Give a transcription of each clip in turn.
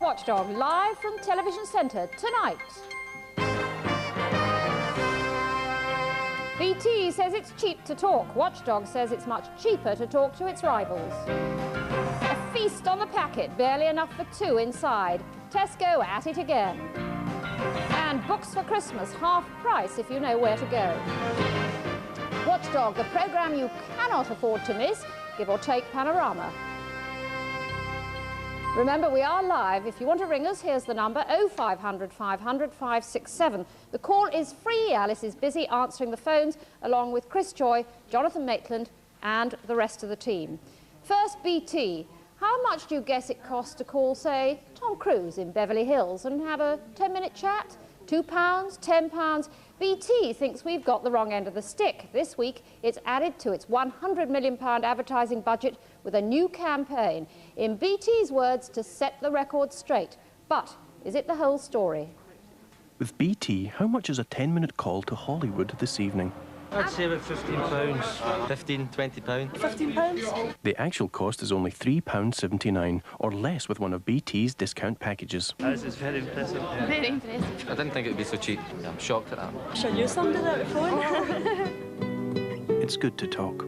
Watchdog, live from Television Centre tonight. BT says it's cheap to talk. Watchdog says it's much cheaper to talk to its rivals. A feast on the packet, barely enough for two inside. Tesco at it again. And books for Christmas, half price if you know where to go. Watchdog, the programme you cannot afford to miss, give or take panorama. Remember, we are live. If you want to ring us, here's the number, 0500 500 567. The call is free. Alice is busy answering the phones, along with Chris Joy, Jonathan Maitland and the rest of the team. First, BT. How much do you guess it costs to call, say, Tom Cruise in Beverly Hills and have a 10-minute chat? £2, £10? BT thinks we've got the wrong end of the stick. This week, it's added to its £100 million advertising budget with a new campaign. In BT's words, to set the record straight. But is it the whole story? With BT, how much is a 10-minute call to Hollywood this evening? I'd say about £15. 15, £20. £15? The actual cost is only £3.79, or less with one of BT's discount packages. This is very impressive. Yeah. Very impressive. I didn't think it would be so cheap. I'm shocked at that. Sure, you some did that before. It's good to talk.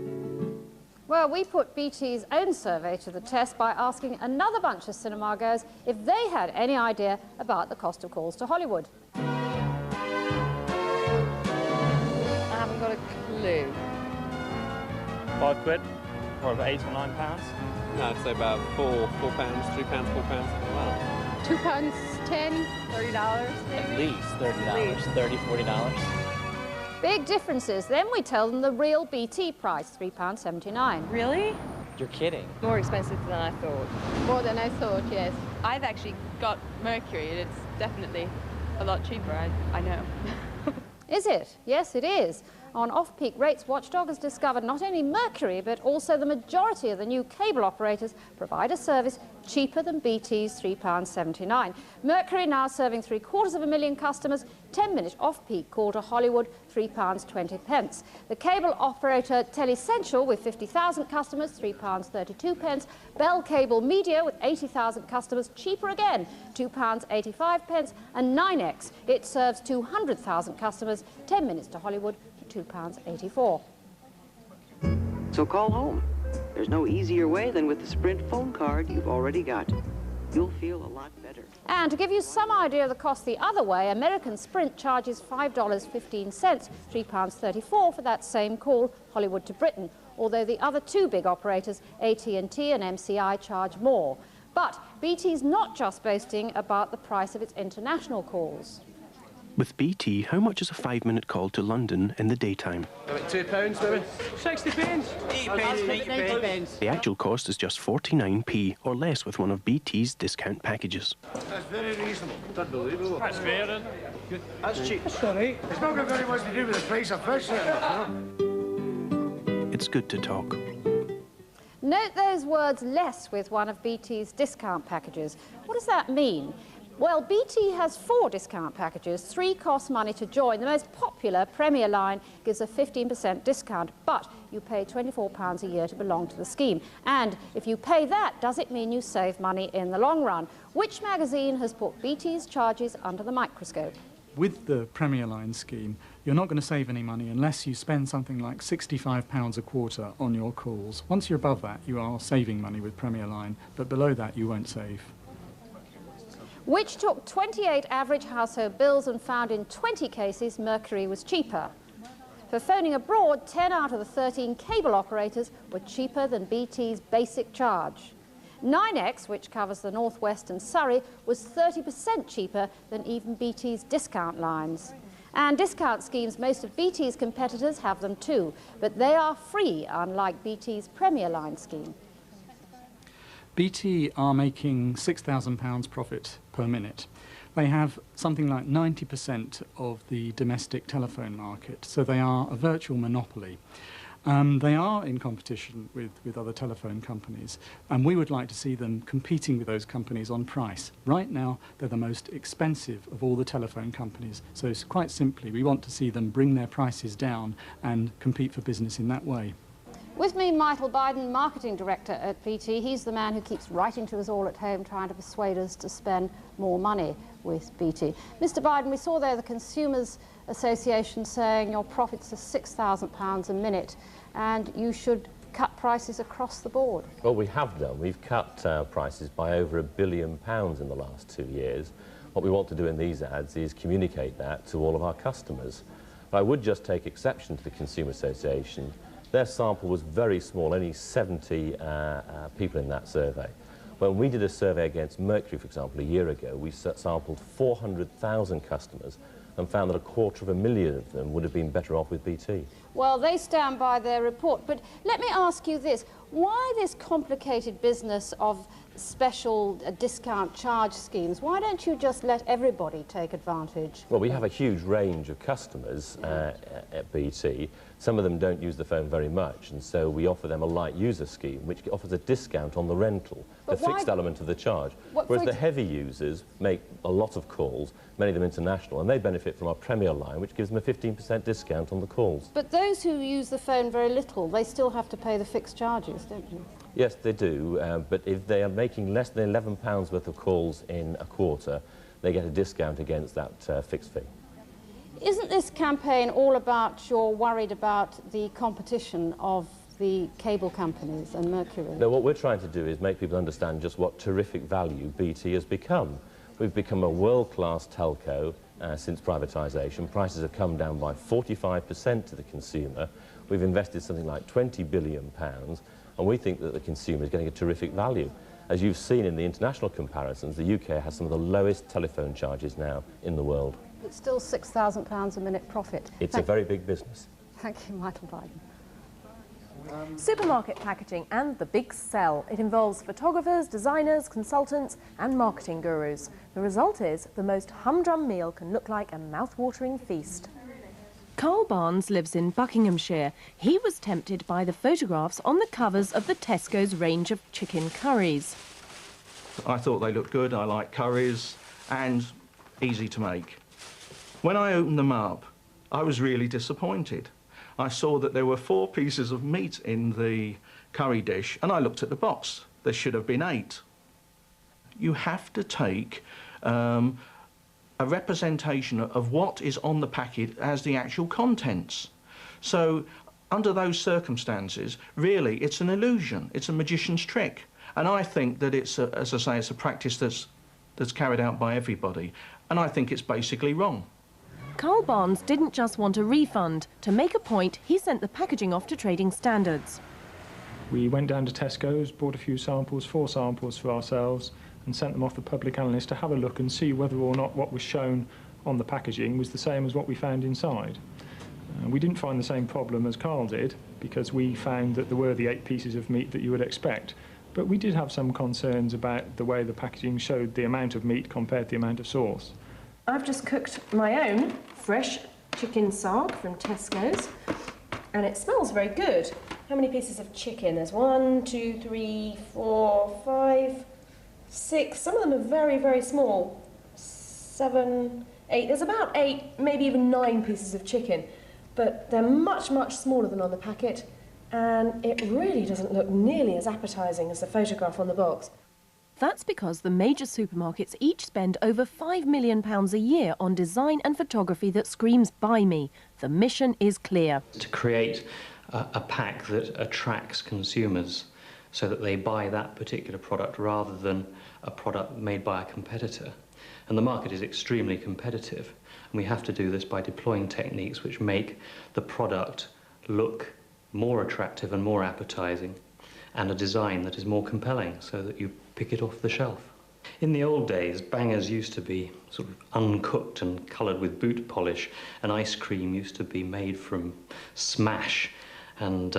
Well, we put BT's own survey to the test by asking another bunch of cinema goers if they had any idea about the cost of calls to Hollywood. I haven't got a clue. £5, or about £8 or £9. No, I'd say about £4, £3, £4. Wow. £2, $10, $30 maybe? At least $30, $30, $40. Big differences. Then we tell them the real BT price, £3.79. Really? You're kidding. More expensive than I thought. More than I thought, yes. I've actually got Mercury and it's definitely a lot cheaper, I know. Is it? Yes, it is. On off-peak rates, Watchdog has discovered not only Mercury, but also the majority of the new cable operators provide a service cheaper than BT's £3.79. Mercury now serving 750,000 customers, 10-minute off-peak call to Hollywood, £3.20. The cable operator Telessential with 50,000 customers, £3.32. Bell Cable Media with 80,000 customers, cheaper again, £2.85. And 9X, it serves 200,000 customers, 10 minutes to Hollywood, £2.84. So call home. There's no easier way than with the Sprint phone card you've already got. You'll feel a lot better. And to give you some idea of the cost the other way, American Sprint charges $5.15, £3.34 for that same call, Hollywood to Britain, although the other two big operators, AT&T and MCI, charge more. But BT's not just boasting about the price of its international calls. With BT, how much is a 5-minute call to London in the daytime? About £2, maybe? 60 pence. 80 pence. The actual cost is just 49p, or less with one of BT's discount packages. That's very reasonable. It's unbelievable. That's fair, then. That's cheap. That's all right. It's not got very much to do with the price of fish, It's good to talk. Note those words less with one of BT's discount packages. What does that mean? Well, BT has 4 discount packages. 3 cost money to join. The most popular, Premier line, gives a 15% discount, but you pay £24 a year to belong to the scheme. And if you pay that, does it mean you save money in the long run? Which magazine has put BT's charges under the microscope? With the Premier Line scheme, you're not going to save any money unless you spend something like £65 a quarter on your calls. Once you're above that, you are saving money with Premier Line, but below that, you won't save. Which took 28 average household bills and found in 20 cases Mercury was cheaper. For phoning abroad, 10 out of the 13 cable operators were cheaper than BT's basic charge. 9X, which covers the North West and Surrey, was 30% cheaper than even BT's discount lines. And discount schemes, most of BT's competitors have them too, but they are free, unlike BT's Premier Line scheme. BT are making £6,000 profit per minute. They have something like 90% of the domestic telephone market, so they are a virtual monopoly. They are in competition with other telephone companies, and we would like to see them competing with those companies on price. Right now, they're the most expensive of all the telephone companies, so quite simply, we want to see them bring their prices down and compete for business in that way. With me, Michael Biden, Marketing Director at BT. He's the man who keeps writing to us all at home, trying to persuade us to spend more money with BT. Mr. Biden, we saw there the Consumers Association saying your profits are £6,000 a minute and you should cut prices across the board. Well, we have done. We've cut prices by over £1 billion in the last 2 years. What we want to do in these ads is communicate that to all of our customers. But I would just take exception to the Consumer Association. Their sample was very small, only 70 people in that survey. When we did a survey against Mercury, for example, a year ago, we sampled 400,000 customers and found that 250,000 of them would have been better off with BT. Well, they stand by their report, but let me ask you this. Why this complicated business of special discount charge schemes? Why don't you just let everybody take advantage? Well, we have a huge range of customers at BT. Some of them don't use the phone very much, and so we offer them a light user scheme, which offers a discount on the rental, the fixed element of the charge. Whereas the heavy users make a lot of calls, many of them international, and they benefit from our Premier line, which gives them a 15% discount on the calls. But those who use the phone very little, they still have to pay the fixed charges, don't you? Yes, they do, but if they are making less than £11 worth of calls in a quarter, they get a discount against that fixed fee. Isn't this campaign all about you're worried about the competition of the cable companies and Mercury? No, what we're trying to do is make people understand just what terrific value BT has become. We've become a world-class telco since privatisation. Prices have come down by 45% to the consumer. We've invested something like £20 billion, and we think that the consumer is getting a terrific value. As you've seen in the international comparisons, the UK has some of the lowest telephone charges now in the world. It's still £6,000 a minute profit. It's a very big business. Thank you, Michael Biden. Supermarket packaging and the big sell. It involves photographers, designers, consultants and marketing gurus. The result is the most humdrum meal can look like a mouth-watering feast. Carl Barnes lives in Buckinghamshire. He was tempted by the photographs on the covers of the Tesco's range of chicken curries. I thought they looked good. I like curries and easy to make. When I opened them up, I was really disappointed. I saw that there were 4 pieces of meat in the curry dish, and I looked at the box. There should have been 8. You have to take a representation of what is on the packet as the actual contents. So, under those circumstances, really, it's an illusion. It's a magician's trick. And I think that it's, as I say, it's a practice that's carried out by everybody. And I think it's basically wrong. Carl Barnes didn't just want a refund. To make a point, he sent the packaging off to Trading Standards. We went down to Tesco's, bought a few samples, 4 samples for ourselves, and sent them off to public analysts to have a look and see whether or not what was shown on the packaging was the same as what we found inside. We didn't find the same problem as Carl did, because we found that there were the 8 pieces of meat that you would expect. But we did have some concerns about the way the packaging showed the amount of meat compared to the amount of sauce. I've just cooked my own fresh chicken sark from Tesco's, and it smells very good. How many pieces of chicken? There's 1, 2, 3, 4, 5, 6. Some of them are very, very small. 7, 8. There's about 8, maybe even 9 pieces of chicken, but they're much, much smaller than on the packet, and it really doesn't look nearly as appetising as the photograph on the box. That's because the major supermarkets each spend over £5 million a year on design and photography that screams "Buy me." The mission is clear. To create a pack that attracts consumers so that they buy that particular product rather than a product made by a competitor. And the market is extremely competitive, and we have to do this by deploying techniques which make the product look more attractive and more appetising, and a design that is more compelling so that you pick it off the shelf. In the old days, bangers used to be sort of uncooked and coloured with boot polish, and ice cream used to be made from smash and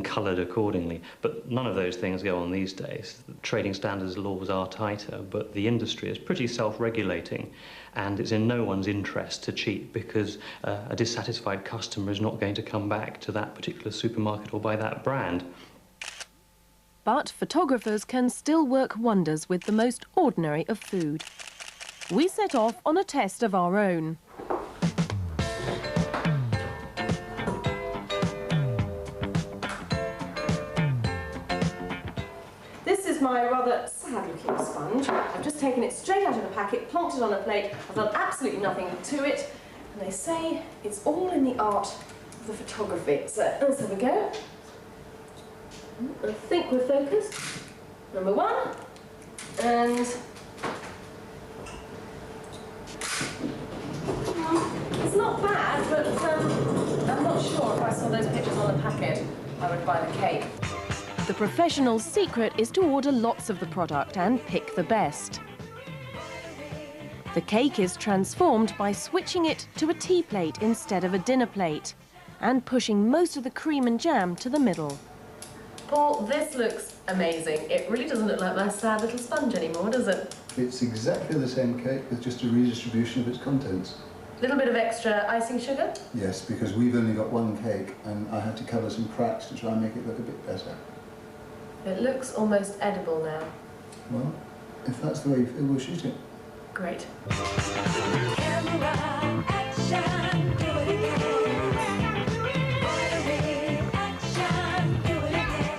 coloured accordingly. But none of those things go on these days. The trading standards laws are tighter, but the industry is pretty self-regulating, and it's in no one's interest to cheat, because a dissatisfied customer is not going to come back to that particular supermarket or buy that brand. But photographers can still work wonders with the most ordinary of food. We set off on a test of our own. my rather sad-looking sponge. I've just taken it straight out of the packet, plonked it on a plate. I've done absolutely nothing to it. And they say it's all in the art of the photography. So let's have a go. I think we're focused. Number one. And it's not bad, but I'm not sure if I saw those pictures on the packet, I would buy the cake. The professional's secret is to order lots of the product and pick the best. The cake is transformed by switching it to a tea plate instead of a dinner plate and pushing most of the cream and jam to the middle. Paul, this looks amazing. It really doesn't look like my sad little sponge anymore, does it? It's exactly the same cake with just a redistribution of its contents. A little bit of extra icing sugar? Yes, because we've only got one cake and I had to cover some cracks to try and make it look a bit better. It looks almost edible now. Well, if that's the way you feel, we'll shoot it. Great. Camera action, do it again. Action, do it again.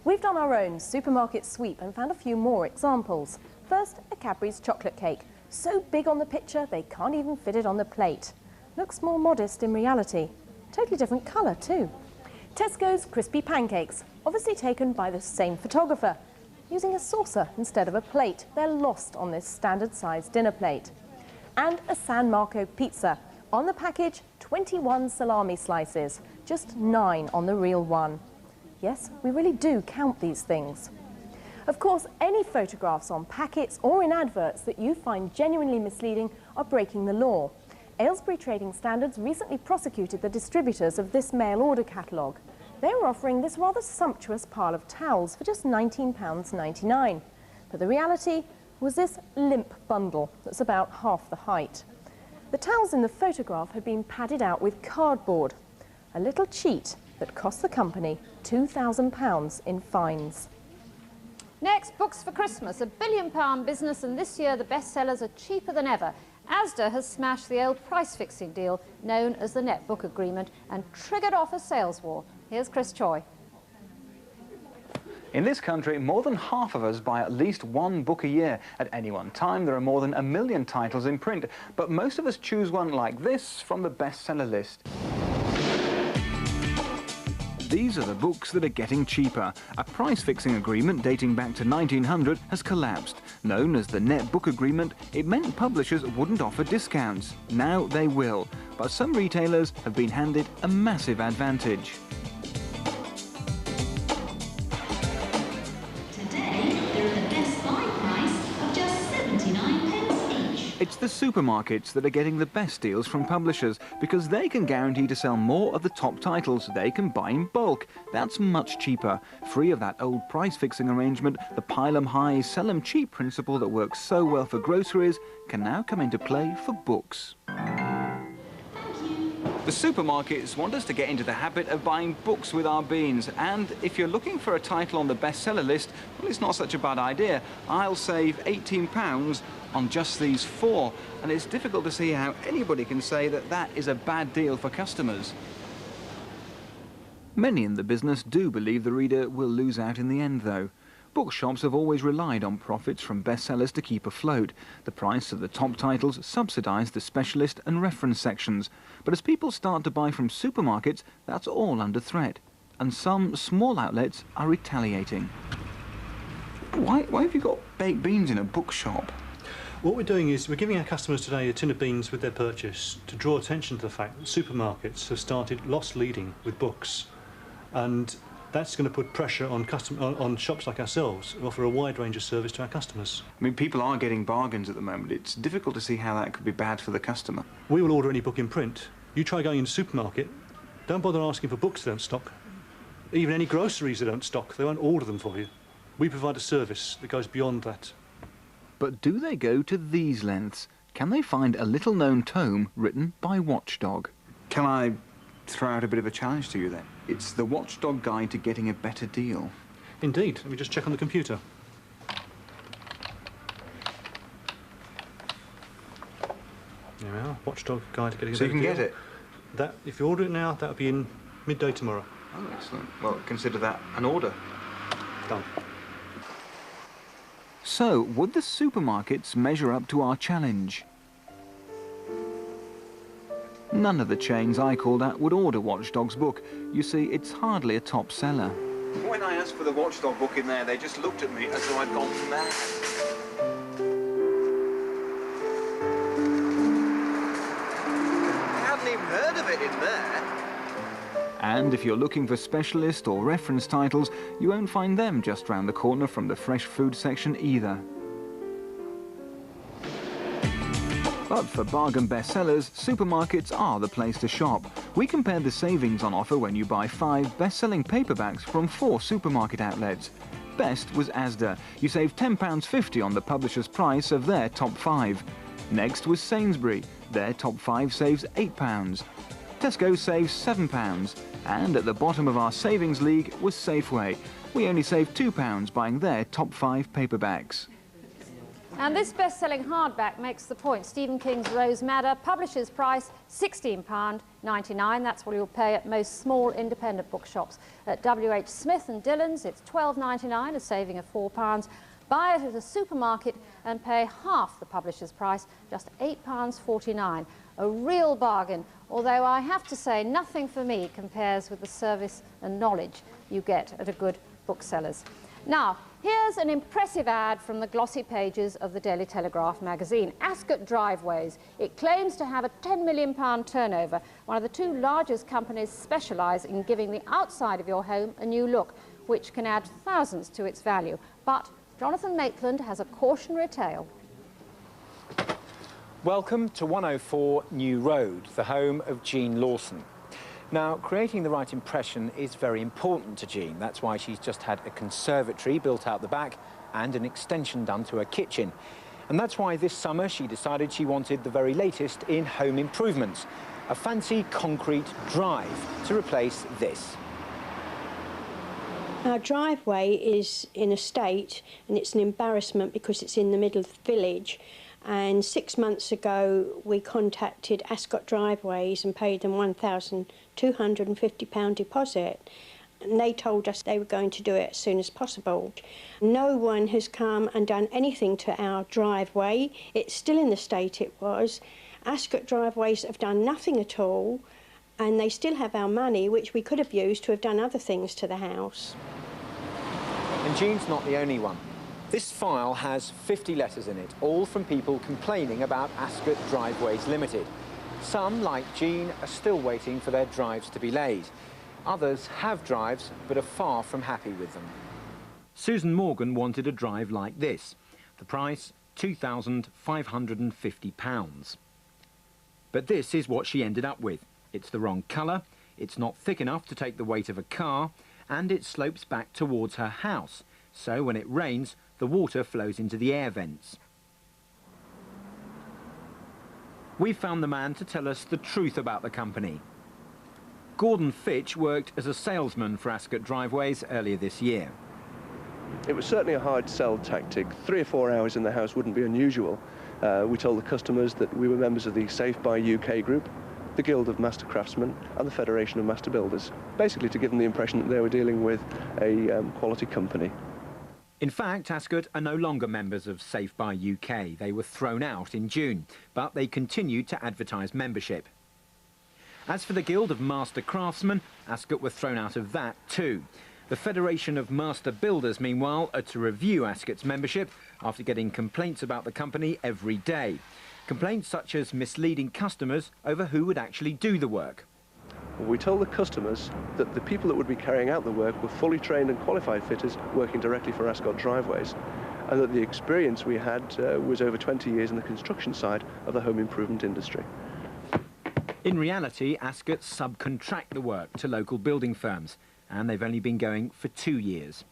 We've done our own supermarket sweep and found a few more examples. First, a Cadbury's chocolate cake. So big on the picture, they can't even fit it on the plate. Looks more modest in reality. Totally different colour too. Tesco's crispy pancakes, obviously taken by the same photographer. Using a saucer instead of a plate, they're lost on this standard size dinner plate. And a San Marco pizza. On the package, 21 salami slices, just 9 on the real one. Yes, we really do count these things. Of course, any photographs on packets or in adverts that you find genuinely misleading are breaking the law. Aylesbury Trading Standards recently prosecuted the distributors of this mail order catalogue. They were offering this rather sumptuous pile of towels for just £19.99. But the reality was this limp bundle that's about half the height. The towels in the photograph had been padded out with cardboard, a little cheat that cost the company £2,000 in fines. Next, books for Christmas, £1 billion business, and this year the bestsellers are cheaper than ever. Asda has smashed the old price-fixing deal known as the net book agreement and triggered off a sales war. Here's Chris Choi. In this country, more than half of us buy at least one book a year. At any one time, there are more than 1 million titles in print, but most of us choose one like this from the bestseller list. These are the books that are getting cheaper. A price-fixing agreement dating back to 1900 has collapsed. Known as the net book agreement, it meant publishers wouldn't offer discounts. Now they will. But some retailers have been handed a massive advantage. Today, they're at the best buy price of just 79p each. It's the supermarkets that are getting the best deals from publishers because they can guarantee to sell more of the top titles they can buy in bulk. That's much cheaper. Free of that old price-fixing arrangement, the pile 'em high, sell 'em cheap principle that works so well for groceries can now come into play for books. The supermarkets want us to get into the habit of buying books with our beans, and if you're looking for a title on the bestseller list, well, it's not such a bad idea. I'll save £18 on just these 4, and it's difficult to see how anybody can say that that is a bad deal for customers. Many in the business do believe the reader will lose out in the end, though. Bookshops have always relied on profits from bestsellers to keep afloat. The price of the top titles subsidise the specialist and reference sections. But as people start to buy from supermarkets, that's all under threat. And some small outlets are retaliating. Why have you got baked beans in a bookshop? What we're doing is we're giving our customers today a tin of beans with their purchase to draw attention to the fact that supermarkets have started loss leading with books. And that's going to put pressure on shops like ourselves who offer a wide range of service to our customers. I mean, people are getting bargains at the moment. It's difficult to see how that could be bad for the customer. We will order any book in print. You try going into a supermarket, don't bother asking for books they don't stock. Even any groceries they don't stock, they won't order them for you. We provide a service that goes beyond that. But do they go to these lengths? Can they find a little-known tome written by Watchdog? Can I throw out a bit of a challenge to you then? It's the Watchdog Guide to Getting a Better Deal. Indeed. Let me just check on the computer. There we are. Watchdog Guide to Getting a Better Deal. So you can get it? That, if you order it now, that would be in midday tomorrow. Oh, excellent. Well, consider that an order. Done. So, would the supermarkets measure up to our challenge? None of the chains I called at would order Watchdog's book. You see, it's hardly a top seller. When I asked for the Watchdog book in there, they just looked at me as though I'd gone mad. I hadn't even heard of it in there. And if you're looking for specialist or reference titles, you won't find them just round the corner from the fresh food section either. But for bargain bestsellers, supermarkets are the place to shop. We compared the savings on offer when you buy 5 best-selling paperbacks from 4 supermarket outlets. Best was Asda. You save £10.50 on the publisher's price of their top 5. Next was Sainsbury. Their top 5 saves £8. Tesco saves £7. And at the bottom of our savings league was Safeway. We only saved £2 buying their top 5 paperbacks. And this best-selling hardback makes the point. Stephen King's Rose Madder, publisher's price £16.99. That's what you'll pay at most small independent bookshops. At W.H. Smith and Dillon's, it's £12.99, a saving of £4. Buy it at a supermarket and pay half the publisher's price, just £8.49. A real bargain, although I have to say nothing for me compares with the service and knowledge you get at a good bookseller's. Now, here's an impressive ad from the glossy pages of the Daily Telegraph magazine. Ascot Driveways. It claims to have a £10 million turnover. One of the 2 largest companies specialise in giving the outside of your home a new look, which can add thousands to its value. But Jonathan Maitland has a cautionary tale. Welcome to 104 New Road, the home of Jean Lawson. Now, creating the right impression is very important to Jean. That's why she's just had a conservatory built out the back and an extension done to her kitchen. And that's why this summer she decided she wanted the very latest in home improvements, a fancy concrete drive to replace this. Our driveway is in a state and it's an embarrassment because it's in the middle of the village. And 6 months ago, we contacted Ascot Driveways and paid them £1,250 deposit. And they told us they were going to do it as soon as possible. No one has come and done anything to our driveway. It's still in the state it was. Ascot Driveways have done nothing at all, and they still have our money, which we could have used to have done other things to the house. And Jean's not the only one. This file has 50 letters in it, all from people complaining about Ascot Driveways Limited. Some, like Jean, are still waiting for their drives to be laid. Others have drives, but are far from happy with them. Susan Morgan wanted a drive like this. The price, £2,550. But this is what she ended up with. It's the wrong colour, it's not thick enough to take the weight of a car, and it slopes back towards her house. So when it rains, the water flows into the air vents. We found the man to tell us the truth about the company. Gordon Fitch worked as a salesman for Ascot Driveways earlier this year. It was certainly a hard sell tactic. 3 or 4 hours in the house wouldn't be unusual. We told the customers that we were members of the Safe Buy UK group, the Guild of Master Craftsmen and the Federation of Master Builders, basically to give them the impression that they were dealing with a quality company. In fact, Ascot are no longer members of Safe Buy UK. They were thrown out in June, but they continued to advertise membership. As for the Guild of Master Craftsmen, Ascot were thrown out of that too. The Federation of Master Builders, meanwhile, are to review Ascot's membership after getting complaints about the company every day. Complaints such as misleading customers over who would actually do the work. We told the customers that the people that would be carrying out the work were fully trained and qualified fitters working directly for Ascot Driveways, and that the experience we had was over 20 years in the construction side of the home improvement industry. In reality, Ascot subcontract the work to local building firms, and they've only been going for 2 years.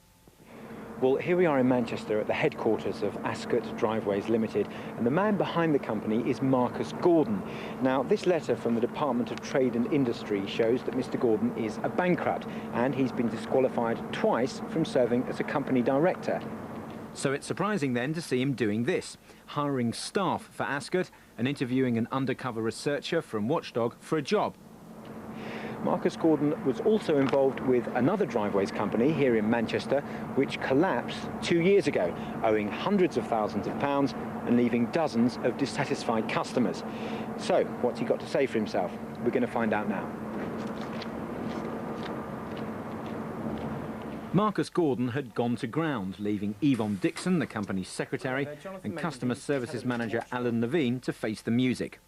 Well, here we are in Manchester at the headquarters of Ascot Driveways Limited, and the man behind the company is Marcus Gordon. Now, this letter from the Department of Trade and Industry shows that Mr. Gordon is a bankrupt, and he's been disqualified twice from serving as a company director. So it's surprising then to see him doing this, hiring staff for Ascot and interviewing an undercover researcher from Watchdog for a job. Marcus Gordon was also involved with another driveways company here in Manchester, which collapsed 2 years ago, owing hundreds of thousands of pounds and leaving dozens of dissatisfied customers. So, what's he got to say for himself? We're going to find out now. Marcus Gordon had gone to ground, leaving Yvonne Dixon, the company's secretary, and customer services manager Alan Levine to face the music.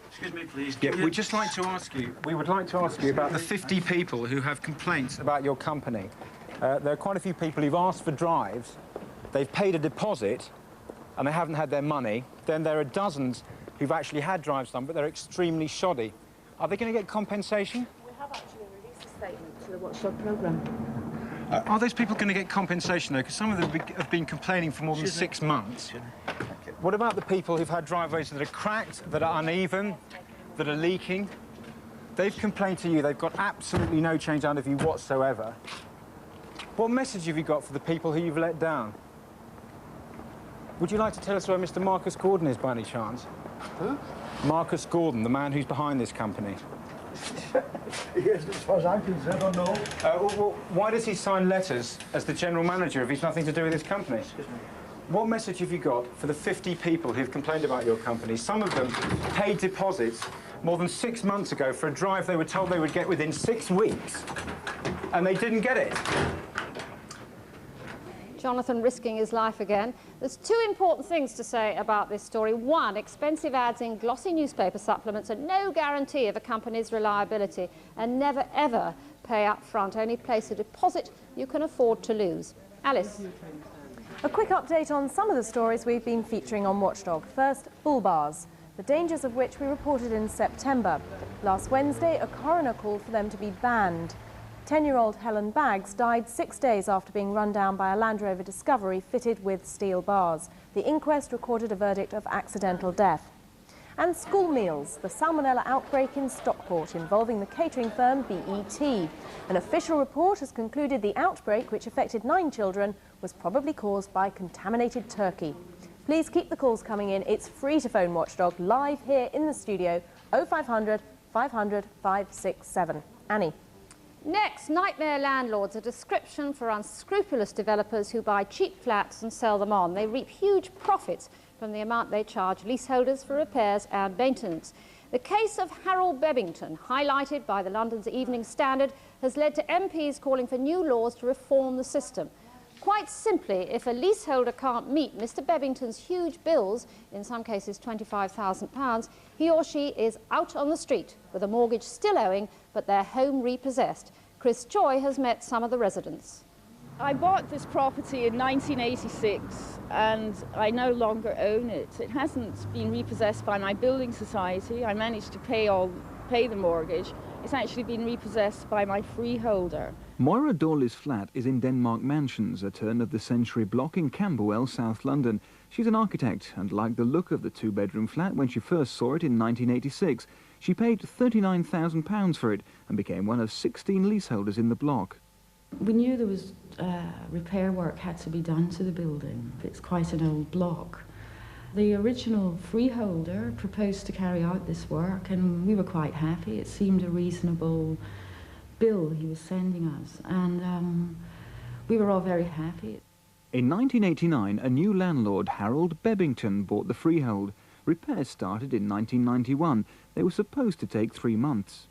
Excuse me, please. Yeah, we would like to ask you about the 50 people who have complaints about your company. There are quite a few people who've asked for drives, they've paid a deposit, and they haven't had their money. Then there are dozens who've actually had drives done, but they're extremely shoddy. Are they going to get compensation? We have actually released a statement to the Watchdog programme. Are those people going to get compensation, though? Because some of them have been complaining for more than 6 months. What about the people who've had driveways that are cracked, that are uneven, that are leaking? They've complained to you. They've got absolutely no change out of you whatsoever. What message have you got for the people who you've let down? Would you like to tell us where Mr. Marcus Gordon is, by any chance? Who? Marcus Gordon, the man who's behind this company. Yes, as far as I'm concerned, I don't know. Well, why does he sign letters as the general manager if he's nothing to do with his company? What message have you got for the 50 people who've complained about your company? Some of them paid deposits more than 6 months ago for a drive they were told they would get within 6 weeks, and they didn't get it. Jonathan risking his life again. There's two important things to say about this story. One, expensive ads in glossy newspaper supplements are no guarantee of a company's reliability, and never ever pay up front. Only place a deposit you can afford to lose. Alice. A quick update on some of the stories we've been featuring on Watchdog. First, bull bars, the dangers of which we reported in September. Last Wednesday, a coroner called for them to be banned. 10-year-old Helen Baggs died 6 days after being run down by a Land Rover Discovery fitted with steel bars. The inquest recorded a verdict of accidental death. And school meals, the salmonella outbreak in Stockport involving the catering firm BET. An official report has concluded the outbreak, which affected 9 children, was probably caused by contaminated turkey. Please keep the calls coming in. It's free to phone Watchdog live here in the studio, 0500 500 567. Annie. Next, nightmare landlords, a description for unscrupulous developers who buy cheap flats and sell them on. They reap huge profits from the amount they charge leaseholders for repairs and maintenance. The case of Harold Bebbington, highlighted by the London's Evening Standard, has led to MPs calling for new laws to reform the system. Quite simply, if a leaseholder can't meet Mr. Bebbington's huge bills, in some cases £25,000, he or she is out on the street with a mortgage still owing, but their home repossessed. Chris Joy has met some of the residents. I bought this property in 1986 and I no longer own it. It hasn't been repossessed by my building society. I managed to pay the mortgage. It's actually been repossessed by my freeholder. Moira Dawley's flat is in Denmark Mansions, a turn-of-the-century block in Camberwell, South London. She's an architect and liked the look of the two-bedroom flat when she first saw it in 1986. She paid £39,000 for it and became one of 16 leaseholders in the block. We knew there was repair work had to be done to the building. It's quite an old block. The original freeholder proposed to carry out this work and we were quite happy. It seemed a reasonable bill he was sending us and we were all very happy. In 1989, a new landlord, Harold Bebbington, bought the freehold. Repairs started in 1991. They were supposed to take 3 months.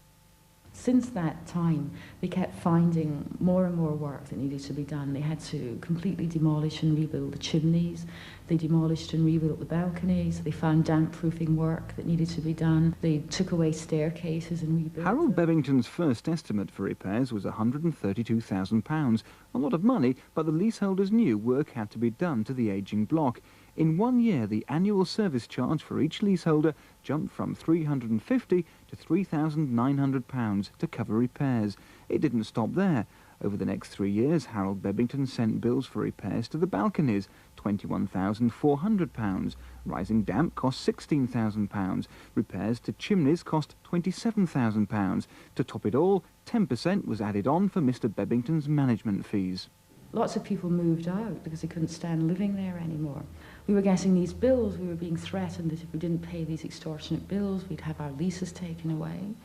Since that time, they kept finding more and more work that needed to be done. They had to completely demolish and rebuild the chimneys. They demolished and rebuilt the balconies. They found damp-proofing work that needed to be done. They took away staircases and rebuilt Harold Bebbington's first estimate for repairs was £132,000. A lot of money, but the leaseholders knew work had to be done to the ageing block. In 1 year, the annual service charge for each leaseholder jumped from £350 to £3,900 to cover repairs. It didn't stop there. Over the next 3 years, Harold Bebbington sent bills for repairs to the balconies, £21,400. Rising damp cost £16,000. Repairs to chimneys cost £27,000. To top it all, 10% was added on for Mr. Bebbington's management fees. Lots of people moved out because they couldn't stand living there anymore. We were getting these bills, we were being threatened that if we didn't pay these extortionate bills, we'd have our leases taken away.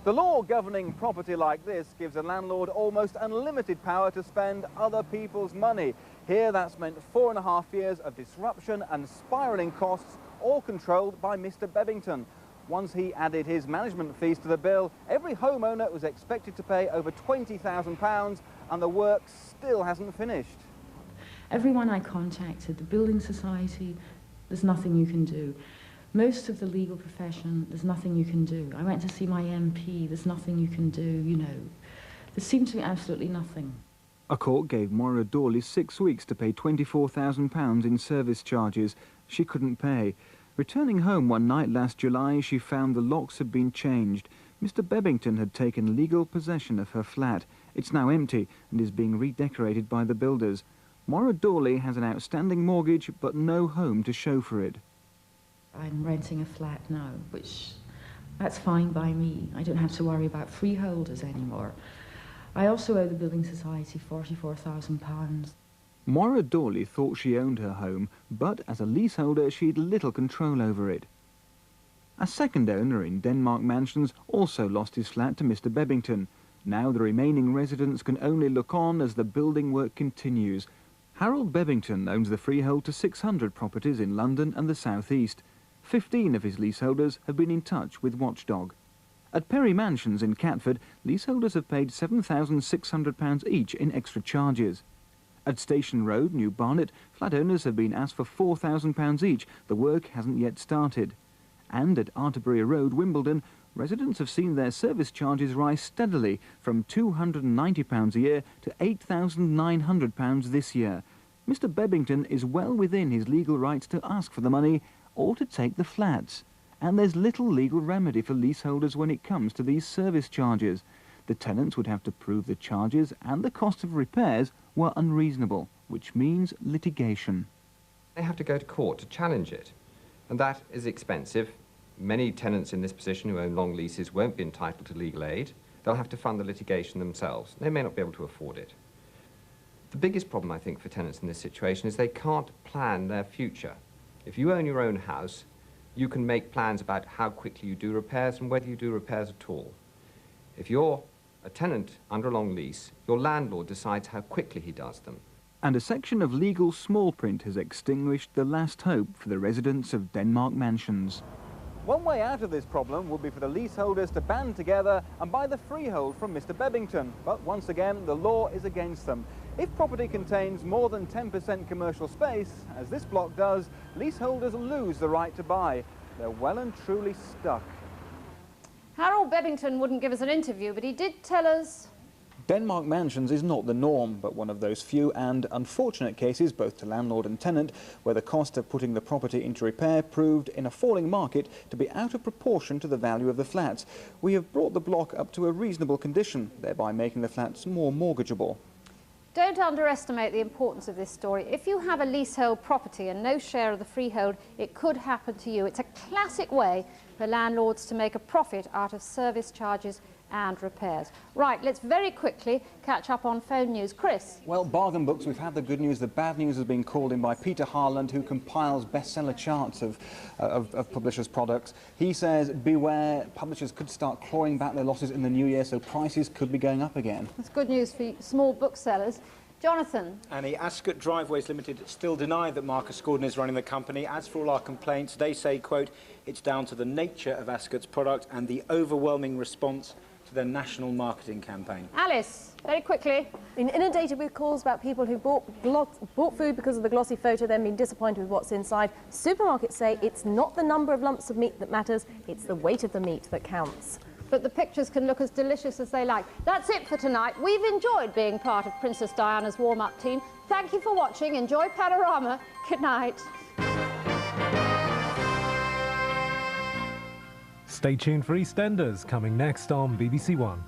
The law governing property like this gives a landlord almost unlimited power to spend other people's money. Here that's meant 4.5 years of disruption and spiralling costs, all controlled by Mr. Bebbington. Once he added his management fees to the bill, every homeowner was expected to pay over £20,000 and the work still hasn't finished. Everyone I contacted, the Building Society, there's nothing you can do. Most of the legal profession, there's nothing you can do. I went to see my MP, there's nothing you can do, you know. There seemed to be absolutely nothing. A court gave Moira Dawley 6 weeks to pay £24,000 in service charges. She couldn't pay. Returning home one night last July, she found the locks had been changed. Mr. Bebbington had taken legal possession of her flat. It's now empty and is being redecorated by the builders. Moira Dawley has an outstanding mortgage, but no home to show for it. I'm renting a flat now, which, that's fine by me. I don't have to worry about freeholders anymore. I also owe the Building Society £44,000. Moira Dawley thought she owned her home, but as a leaseholder she'd little control over it. A second owner in Denmark Mansions also lost his flat to Mr. Bebbington. Now the remaining residents can only look on as the building work continues. Harold Bebbington owns the freehold to 600 properties in London and the South East. 15 of his leaseholders have been in touch with Watchdog. At Perry Mansions in Catford, leaseholders have paid £7,600 each in extra charges. At Station Road, New Barnet, flat owners have been asked for £4,000 each. The work hasn't yet started. And at Arterbury Road, Wimbledon, residents have seen their service charges rise steadily from £290 a year to £8,900 this year. Mr. Bebbington is well within his legal rights to ask for the money or to take the flats. And there's little legal remedy for leaseholders when it comes to these service charges. The tenants would have to prove the charges and the cost of repairs were unreasonable, which means litigation. They have to go to court to challenge it, and that is expensive. Many tenants in this position who own long leases won't be entitled to legal aid. They'll have to fund the litigation themselves. They may not be able to afford it. The biggest problem, I think, for tenants in this situation is they can't plan their future. If you own your own house, you can make plans about how quickly you do repairs and whether you do repairs at all. If you're a tenant under a long lease, your landlord decides how quickly he does them. And a section of legal small print has extinguished the last hope for the residents of Denmark Mansions. One way out of this problem would be for the leaseholders to band together and buy the freehold from Mr. Bebbington. But once again, the law is against them. If property contains more than 10% commercial space, as this block does, leaseholders lose the right to buy. They're well and truly stuck. Harold Bebbington wouldn't give us an interview, but he did tell us... Denmark Mansions is not the norm, but one of those few and unfortunate cases, both to landlord and tenant, where the cost of putting the property into repair proved, in a falling market, to be out of proportion to the value of the flats. We have brought the block up to a reasonable condition, thereby making the flats more mortgageable. Don't underestimate the importance of this story. If you have a leasehold property and no share of the freehold, it could happen to you. It's a classic way for landlords to make a profit out of service charges and repairs. Right, let's very quickly catch up on phone news. Chris? Well, bargain books, we've had the good news. The bad news has been called in by Peter Harland, who compiles bestseller charts of publishers' products. He says, beware, publishers could start clawing back their losses in the new year, so prices could be going up again. That's good news for small booksellers. Jonathan? Annie, Ascot Driveways Limited still deny that Marcus Gordon is running the company. As for all our complaints, they say, quote, it's down to the nature of Ascot's product and the overwhelming response to their national marketing campaign. Alice, very quickly. Been inundated with calls about people who bought food because of the glossy photo, then been disappointed with what's inside. Supermarkets say it's not the number of lumps of meat that matters, it's the weight of the meat that counts. But the pictures can look as delicious as they like. That's it for tonight. We've enjoyed being part of Princess Diana's warm-up team. Thank you for watching. Enjoy Panorama. Good night. Stay tuned for EastEnders, coming next on BBC One.